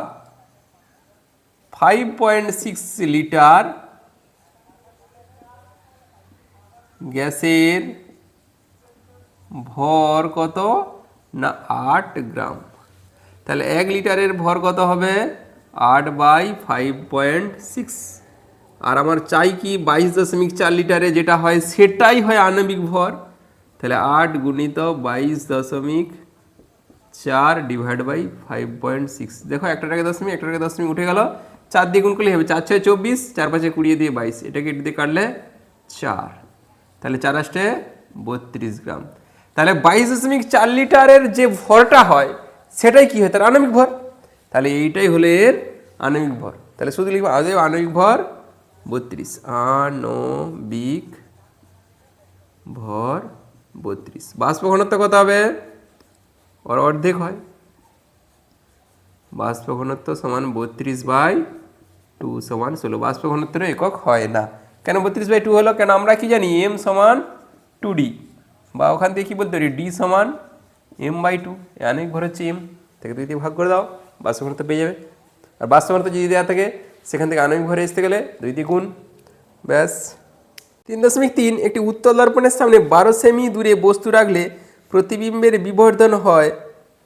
5.6 লিটার গ্যাসের ভর কত না 8 গ্রাম। তাহলে 1 লিটারের ভর কত হবে? 8/5.6। আর আমার চাই কি 22.4 লিটারে যেটা হয় সেটাই হয় আণবিক ভর। তাহলে 8 গুণিত 22.4 ডিভাইড বাই 5.6। দেখো একটাকে দশমিক উঠে গেল, 4 দিয়ে গুণ করলে হবে 4 6 24, 4 5 20 দিয়ে 22, এটাকে এটি দিয়ে কাটলে 4, তাহলে 4 8 32 গ্রাম। তাহলে 22.4 লিটারের যে ভরটা হয় সেটাই কি হয়? তার আণবিক ভর। তাহলে এইটাই হলো এর আণবিক ভর। তাহলে শুধু লিখবো আণবিক ভর 32, আণবিক ভর 32। বাষ্প ঘনত্ব কত হবে? ওর অর্ধেক হয়, বাষ্প ঘনত্ব সমান 32/2 সমান 16। বাষ্প ঘনত্বের একক হয় না কেন? 32/2 হলো কেন? আমরা কি জানি? এম সমান 2D, বা ওখান থেকে কি বলতে পারি? ডি সমান m/2। আণবিক ভর হচ্ছে এম, থেকে 2 দিয়ে ভাগ করে দাও, বাষ্প ঘনত্ব পেয়ে যাবে। আর বাষ্প ঘনত্ব যদি দেওয়া থাকে সেখান থেকে আণবিক ভরে আসতে গেলে 2 দিয়ে গুণ, ব্যাস। 3.3 একটি উত্তল দর্পণের সামনে 12 সেমি দূরে বস্তু রাখলে প্রতিবিম্বের বিবর্ধন হয়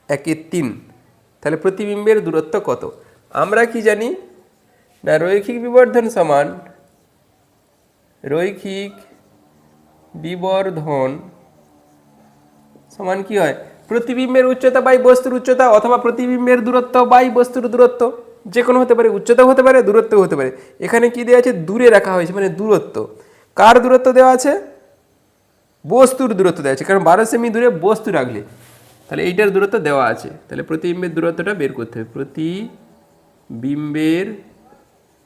1/3। তাহলে প্রতিবিম্বের দূরত্ব কত? আমরা কি জানি না, রৈখিক বিবর্ধন সমান কি হয়? প্রতিবিম্বের উচ্চতা বাই বস্তুর উচ্চতা, অথবা প্রতিবিম্বের দূরত্ব বাই বস্তুর দূরত্ব। যে কোনো হতে পারে, উচ্চতাও হতে পারে, দূরত্বও হতে পারে। এখানে কি দেওয়া আছে? দূরে রাখা হয়েছে, মানে দূরত্ব। কার দূরত্ব দেওয়া আছে? বস্তুর দূরত্ব দেওয়া আছে, কারণ 12 সেমি দূরে বস্তু রাখলে তাহলে এইটার দূরত্ব দেওয়া আছে। তাহলে প্রতিবিম্বের দূরত্বটা বের করতে হবে। প্রতিবিম্বের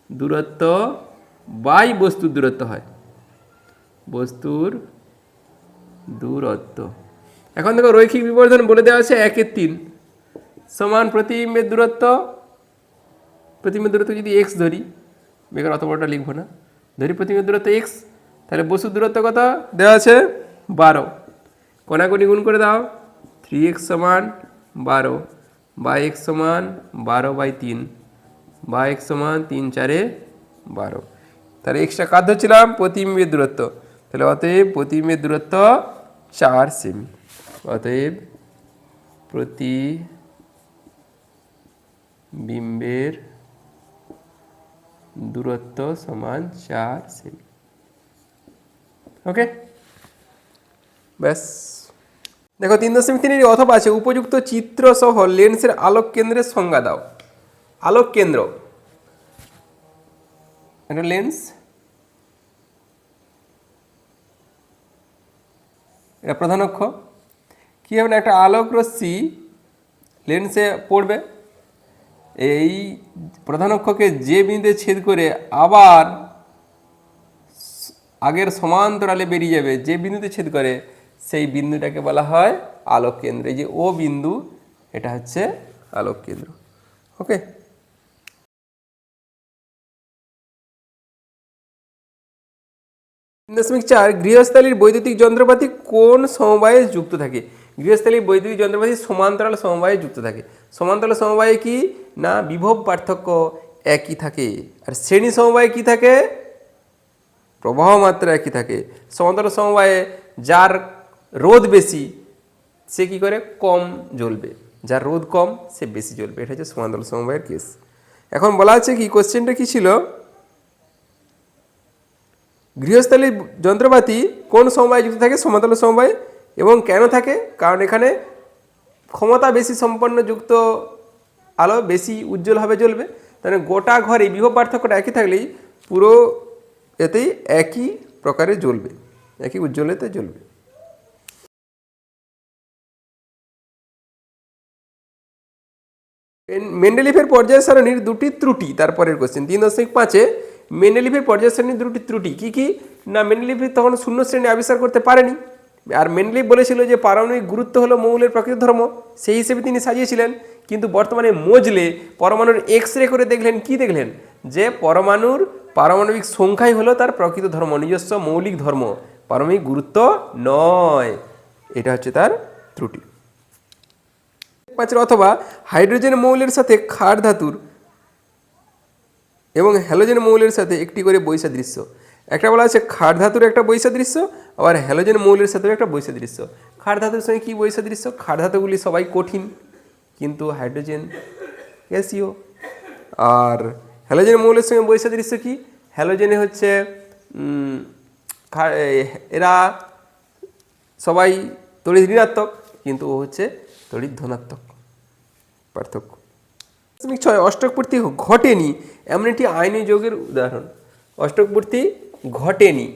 দূরত্ব বাই বস্তুর দূরত্ব হয়, বস্তুর দূরত্ব। এখন দেখো রৈখিক বিবর্ধন বলে দেওয়া আছে 1/3 সমান প্রতিবিম্বের দূরত্ব যদি x ধরি, বেকার অত বড়টা লিখবো না, ধরি প্রতিবিম্বের দূরত্ব x, তাহলে বস্তুর দূরত্ব কত দেওয়া আছে? 12। কোনাকুনি গুণ করে দাও, 3x সমান 12 বা x সমান 12/3 বা x সমান 3 4 12। তাহলে এক্সট্রা কাজ ধরছিলাম প্রতিবিম্বের দূরত্ব। তাহলে অতএব প্রতিবিম্বের দূরত্ব 4 সেমি। অতএব প্রতিবিম্বের দূরত্ব সমান 4 সেমি। ওকে, ব্যাস। দেখো 3.3 অথবা আছে উপযুক্ত চিত্র সহ লেন্সের আলোক কেন্দ্রের সংজ্ঞা দাও। আলোক কেন্দ্র একটা লেন্স, এটা প্রধান অক্ষ। কী হবে না, একটা আলোক রশ্মি লেন্সে পড়বে, এই প্রধান অক্ষকে যে বিন্দুতে ছেদ করে আবার আগের সমান্তরালে বেরিয়ে যাবে, যে বিন্দুতে ছেদ করে সেই বিন্দুটাকে বলা হয় আলোক কেন্দ্র। এই যে ও বিন্দু, এটা হচ্ছে আলোক কেন্দ্র। ওকে, 3.4 গৃহস্থালির বৈদ্যুতিক যন্ত্রপাতি কোন সমবায়ে যুক্ত থাকে? গৃহস্থালির বৈদ্যুতিক যন্ত্রপাতি সমান্তরাল সমবায়ে যুক্ত থাকে। সমান্তরাল সমবায়ে কি না, বিভব পার্থক্য একই থাকে। আর শ্রেণী সমবায়ে কি থাকে? প্রবাহ মাত্রা একই থাকে। সমান্তরাল সমবায়ে যার রোধ বেশি সে কি করে, কম জ্বলবে, যার রোধ কম সে বেশি জ্বলবে। এটা হচ্ছে সমান্তরাল সমবায়ের কেস। এখন বলা আছে কি, কোশ্চেনটা কি ছিল, গৃহস্থালির যন্ত্রপাতি কোন সমবায়ে যুক্ত থাকে? সমান্তরাল সমবায়ে। এবং কেন থাকে? কারণ এখানে ক্ষমতা বেশি সম্পন্ন যুক্ত আলো বেশি উজ্জ্বলভাবে জ্বলবে। তাহলে গোটা ঘরে বিভব পার্থক্যটা একই থাকলেই পুরো এতেই একই প্রকারে জ্বলবে, একই উজ্জ্বলতে জ্বলবে। মেন্ডেলিফের পর্যায় সারণীর দুটি ত্রুটি, তারপরের কোশ্চেন 3.5-এ মেন্ডেলিফের পর্যায় সারণীর দুটি ত্রুটি কি কি না, মেন্ডেলিফ তখন শূন্য শ্রেণী আবিষ্কার করতে পারেনি। আর মেন্ডেলিফ বলেছিল যে পারমাণবিক গুরুত্ব হলো মৌলের প্রকৃত ধর্ম, সেই হিসেবে তিনি সাজিয়েছিলেন। কিন্তু বর্তমানে মজলে পরমাণুর এক্স রে করে দেখলেন, কি দেখলেন, যে পরমাণুর পারমাণবিক সংখ্যাই হলো তার প্রকৃত ধর্ম, নিজস্ব মৌলিক ধর্ম, পারমাণবিক গুরুত্ব নয়। এটা হচ্ছে তার ত্রুটি। 5 অথবা হাইড্রোজেন মৌলের সাথে ক্ষার ধাতুর এবং হ্যালোজেন মৌলের সাথে একটি করে বৈসাদৃশ্য। একটা বলা আছে ক্ষার ধাতুর একটা বৈসাদৃশ্য, আবার হ্যালোজেন মৌলের সাথেও একটা বৈসাদৃশ্য। ক্ষার ধাতুর সঙ্গে কী বৈসাদৃশ্য? ক্ষার ধাতুগুলি সবাই কঠিন, কিন্তু হাইড্রোজেন গ্যাসীয়। আর হ্যালোজেন মৌলের সঙ্গে বৈসাদৃশ্য কি? হ্যালোজেনে হচ্ছে এরা সবাই তড়িৎ ঋণাত্মক, কিন্তু ও হচ্ছে তড়িৎ ধনাত্মক। পার্থক্য। 6 অষ্টক পূর্তি ঘটেনি এমন একটি আয়নীয় যৌগের উদাহরণ। অষ্টক পূর্তি ঘটেনি,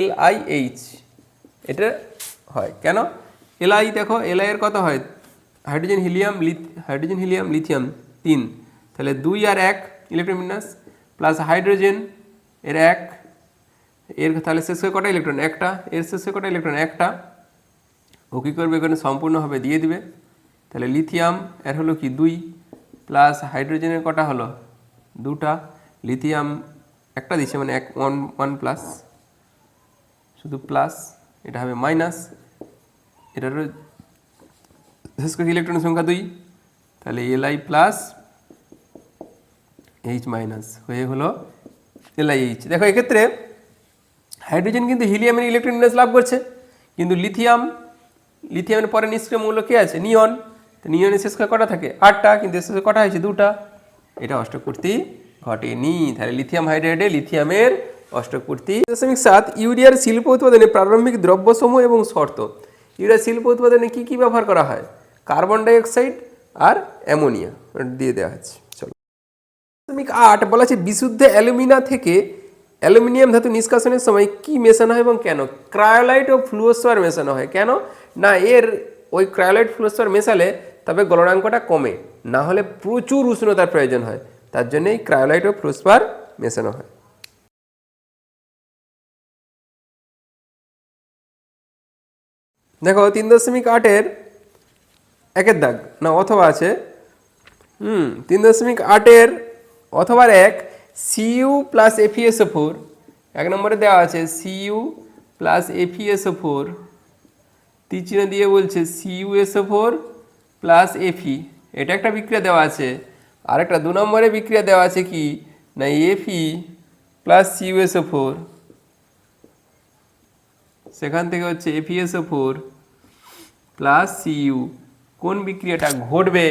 LiH, এটা হয় কেন? Li দেখো, Li এর কত হয়, হাইড্রোজেন হিলিয়াম লিথিয়াম 3, তাহলে 2 আর 1 ইলেকট্রন বিন্যাস, প্লাস হাইড্রোজেন এর 1, এর তাহলে শেষ হয়ে কটা ইলেকট্রন? একটা। এর শেষ হয়ে কটা ইলেকট্রন? একটা। ও কী করবে, এখানে সম্পূর্ণভাবে দিয়ে দিবে। তাহলে লিথিয়াম এর হলো কি 2, প্লাস হাইড্রোজেনের কটা হলো? 2টা। লিথিয়াম একটা দিচ্ছে, মানে 1 প্লাস, শুধু প্লাস, এটা হবে মাইনাস, এটারও শেষ করে ইলেকট্রনের সংখ্যা 2, তাহলে Li প্লাস H মাইনাস হয়ে হলো LiH। দেখো এক্ষেত্রে হাইড্রোজেন কিন্তু হিলিয়ামের ইলেকট্রন বিন্যাস লাভ করছে, কিন্তু লিথিয়ামের পরে নিষ্ক্রিয় মৌল কে আছে? নিয়ন। তো নিয়নের শেষ করে কটা থাকে? 8টা, কিন্তু এর শেষে কটা হয়েছে? 2টা। এটা অষ্টক পূর্তি ঘটেনি। তাহলে লিথিয়াম হাইড্রাইডে লিথিয়ামের অষ্টক পূর্তি। 7 ইউরিয়ার শিল্প উৎপাদনে প্রারম্ভিক দ্রব্যসমূহ এবং শর্ত। ইউরিয়ার শিল্প উৎপাদনে কি কি ব্যবহার করা হয়? কার্বন ডাইঅক্সাইড আর অ্যামোনিয়া দিয়ে দেওয়া আছে। চলো 8 বলা আছে বিশুদ্ধ অ্যালুমিনা থেকে অ্যালুমিনিয়াম ধাতু নিষ্কাশনের সময় কি মেশানো হয় এবং কেন? ক্রায়োলাইট ও ফ্লুওস্পার মেশানো হয়। কেন না, এর ওই ক্রায়োলাইট ফ্লুওস্পার মেশালে তবে গলনাঙ্কটা কমে, না হলে প্রচুর উষ্ণতার প্রয়োজন হয়, তার জন্যই ক্রায়োলাইট ও ফ্লুওস্পার মেশানো হয়। দেখো 3.8-এর 1-এর দাগ না অথবা আছে 3.8-এর অথবা 1 Cu প্লাস FeSO4, 1 নম্বরে দেওয়া আছে Cu প্লাস FeSO4, তীরচিহ্ন দিয়ে বলছে CuSO4 প্লাস Fe, এটা একটা বিক্রিয়া দেওয়া আছে। আরেকটা 2 নম্বরে বিক্রিয়া দেওয়া আছে কি না, Fe প্লাস CuSO4, সেখান থেকে হচ্ছে FeSO4 প্লাস Cu, কোন বিক্রিয়াটা ঘটবে,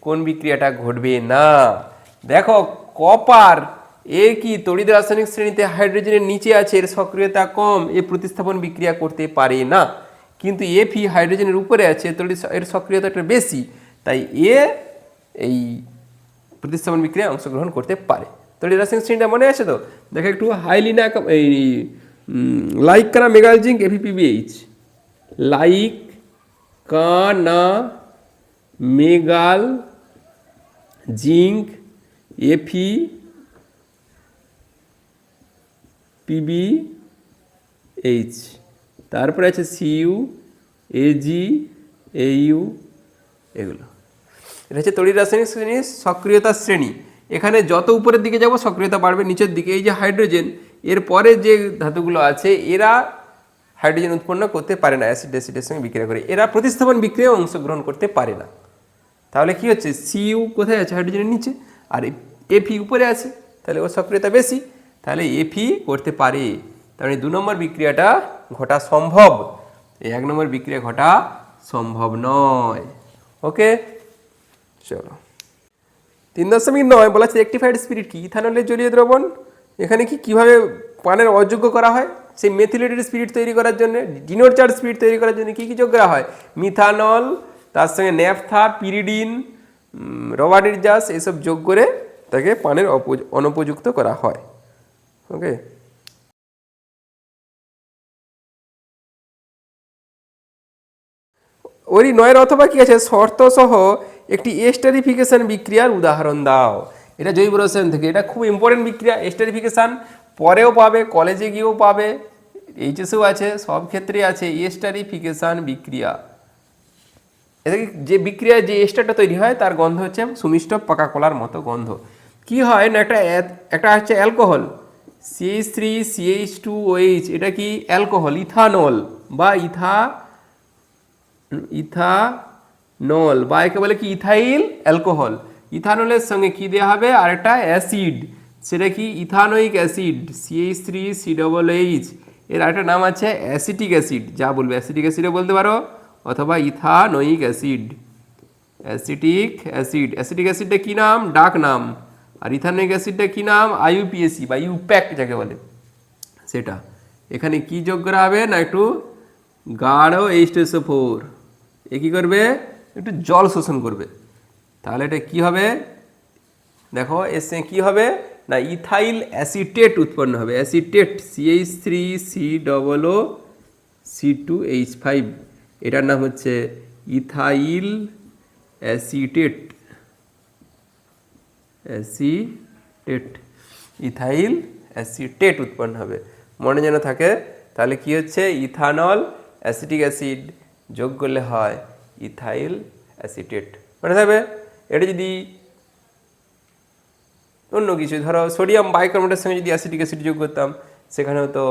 কোন বিক্রিয়াটা ঘটবে না। দেখো কপার এ কি তড়িৎ রাসায়নিক শ্রেণীতে হাইড্রোজেনের নিচে আছে, এর সক্রিয়তা কম, এ প্রতিস্থাপন বিক্রিয়া করতে পারে না। কিন্তু এফি হাইড্রোজেনের উপরে আছে, এর সক্রিয়তা একটু বেশি, তাই এ এই প্রতিস্থাপন বিক্রিয়ায় অংশগ্রহণ করতে পারে। তড়িৎ রাসায়নিক শ্রেণীটা মনে আছে তো? দেখো একটু হাইলিনা এই লাইক কানা মেগাল জিঙ্ক এফিপিবিএইচ, লাইক কানা মেগাল জিঙ্ক এফি পিবিএইচ, তারপরে আছে সিইউ এজি এইউ, এগুলো এটা হচ্ছে তড়িৎ রাসায়নিক শ্রেণীর সক্রিয়তা শ্রেণী। এখানে যত উপরের দিকে যাব সক্রিয়তা বাড়বে নিচের দিকে। এই যে হাইড্রোজেন, এর পরে যে ধাতুগুলো আছে এরা হাইড্রোজেন উৎপন্ন করতে পারে না, অ্যাসিড অ্যাসিডের সঙ্গে বিক্রিয়া করে, এরা প্রতিস্থাপন বিক্রিয়ায় অংশগ্রহণ করতে পারে না। তাহলে কি হচ্ছে, সিইউ কোথায় আছে, হাইড্রোজেনের নিচে, আর এফি উপরে আছে, তাহলে ওর সক্রিয়তা বেশি, তাহলে এফি করতে পারে। তাহলে 2 নম্বর বিক্রিয়াটা ঘটা সম্ভব, এই 1 নম্বর বিক্রিয়া ঘটা সম্ভব নয়। ওকে, চলো 3.9 বলা আছে রেকটিফাইড স্পিরিট কি, ইথানলের জলীয় দ্রবণ। এখানে কি কিভাবে পানের অযোগ্য করা হয়, সেই মেথিলেটেড স্পিরিট তৈরি করার জন্য, ডিনোচার স্পিরিট তৈরি করার জন্য কি কি যোগ করা হয়, মিথানল, তার সঙ্গে ন্যাপথা, পিরিডিন, রবার্ডিজাস, এইসব যোগ করে তাকে পানের অনুপযুক্ত করা হয়। ওকে, ওই 9 অথবা কি আছে, শর্ত সহ একটি এস্টারিফিকেশন বিক্রিয়ার উদাহরণ দাও। এটা জৈব রসায়ন থেকে, এটা খুব ইম্পর্টেন্ট বিক্রিয়া। এস্টারিফিকেশন পরেও পাবে, কলেজে গিয়েও পাবে, এইচএসেও আছে, সব ক্ষেত্রেই আছে এস্টারিফিকেশন বিক্রিয়া। এটা যে বিক্রিয়া যে এস্টারটা তৈরি হয় তার গন্ধ হচ্ছে সুমিষ্ট পাকা কলার মতো গন্ধ। কি হয় না, একটা হচ্ছে অ্যালকোহল CH3CH2OH, এটা কি অ্যালকোহল, ইথানল বা ইথানল বা একে বলে কি ইথাইল অ্যালকোহল। ইথানলের সঙ্গে কি দেওয়া হবে, আর একটা অ্যাসিড, সেটা কি ইথানোয়িক অ্যাসিড CH3COOH। এর আরেকটা নাম আছে অ্যাসিটিক অ্যাসিড, যা বলবে অ্যাসিটিক অ্যাসিডও বলতে পারো, অথবা ethanoic acid, acetic acid. Acetic অ্যাসিডটা কী নাম, ডাক নাম, আর ইথানোয়িক অ্যাসিডটা কী নাম, IUPAC বা ইউপ্যাক যাকে বলে সেটা। এখানে কি যোগ করা হবে না, একটু গাঢ় H2SO4, এ কী করবে, একটু জল শোষণ করবে। তাহলে এটা কি হবে, দেখো এর সঙ্গে কী হবে না, ইথাইল অ্যাসিটেট উৎপন্ন হবে, অ্যাসিটেট CH3COOC2H5, এটার নাম হচ্ছে ইথাইল অ্যাসিটেট, ইথাইল অ্যাসিটেট উৎপন্ন হবে, মনে যেন থাকে। তাহলে কি হচ্ছে, ইথানল অ্যাসিটিক অ্যাসিড যোগ করলে হয় ইথাইল অ্যাসিটেট, মনে থাকবে। এটা যদি অন্য কিছু, ধরো সোডিয়াম বাইকার্বনেটের সঙ্গে যদি অ্যাসিটিক অ্যাসিড যোগ করতাম, সেখানেও তো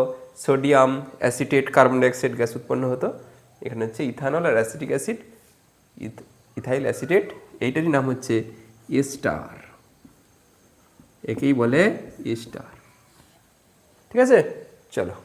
sodium acetate carbon dioxide gas উৎপন্ন হতো। এখানে হচ্ছে ইথানল আর অ্যাসিটিক অ্যাসিড, ইথাইল অ্যাসিটেট, এইটারই নাম হচ্ছে এস্টার, একেই বলে এস্টার। ঠিক আছে, চলো।